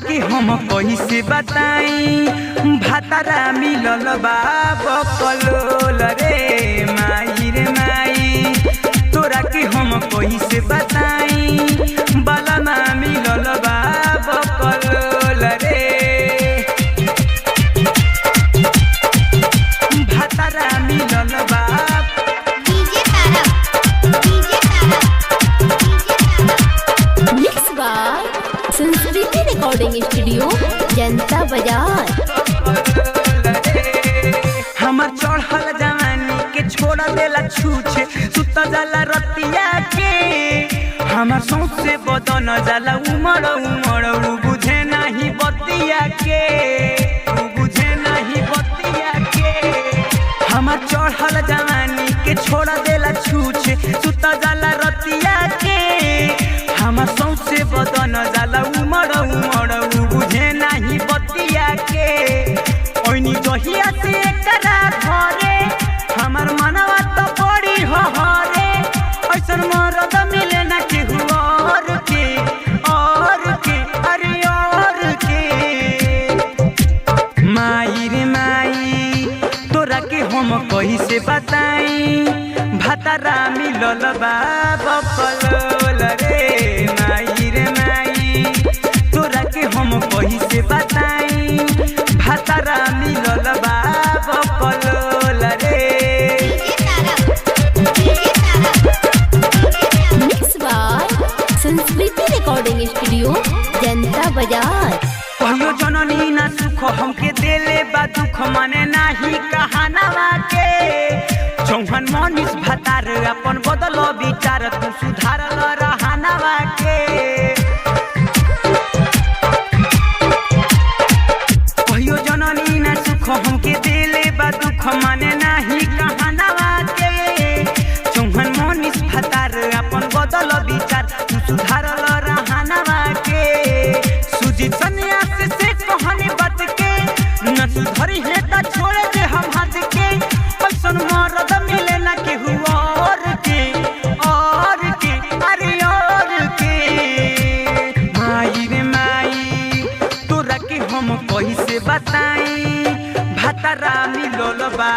के हम कैसे बताई भातारा मिलल बा बकलोल रे माई रे माई। तोरा के हम कैसे बताई बलमा मिलल बा बकलोल रे भातारा मिलल बा। संस्कृति रिकॉर्डिंग स्टूडियो जनता बाजार। हमर चढ़ल जवानी के छोड़ देला छूछे सुत जाला रतिया के। हमर सौंसे बदन जाला उमड़ उमड़ उ बुझे नहीं बतिया के उ बुझे नहीं बतिया के। हमर चढ़ल जवानी के छोड़ देला छूछे सुत जाला रतिया के। हमर सौंसे बदन जाला उमड़ उमड़ उ बुझे नहीं बतिया के। ओइनी जहिया से एकरा घरे हमर मनवा तो बड़ी हरे। ऐसन मरद मिले ना केहू और के अरे और के। माई रे माई तोरा के हम कैसे बताई भातारा मिलल बा बकलोल रे माई रे माई। तोरा के हम कैसे बताई भातारा मिलल बा बकलोल रे। मिक्स बाय संस्कृति रिकॉर्डिंग स्टूडियो जनता बाजार। कहियो जननी ना सुख हमके देले बा दुख माने नाही कहानवा के। चौहान मनीष भातार अपन बदल विचार तू सुधारल रहनवा के। कहियो जननी ना सुख हमके देले बा दुख माने नाही कहानवा के। चौहान मनीष भातार अपन बदल विचार तू सुधारल रहनवा के। सुजीत सन्यास से कहने बात के न सुधरी है त छोड़ दे हम हाथ के। ऐसन मरद मिले ना केहू और के अरे और के। माई रे माई तोरा के हम कैसे बताई भातारा मिलल बा